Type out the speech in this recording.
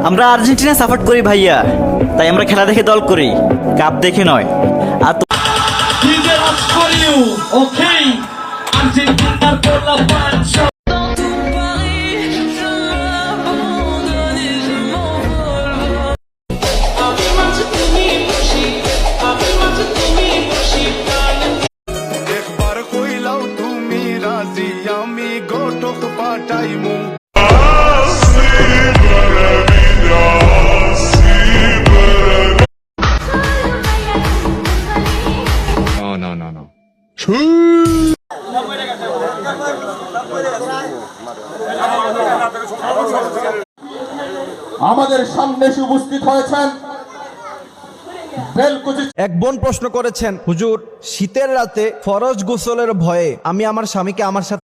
আমরা Argentina support করি ভাইয়া, তাই আমরা খেলা দেখে দল করি, কাপ দেখে নয়। আর Okay, Argentina por la pancha. একবার কইলাও তুমি রাজি আমি গোটক পাঠাইমু No. আমাদের সামনে এসে উপস্থিত হয়েছেন এক বোন প্রশ্ন করেছেন, হুজুর শীতের রাতে ফরজ গোসলের ভয়ে আমি আমার স্বামীকে আমার সাথে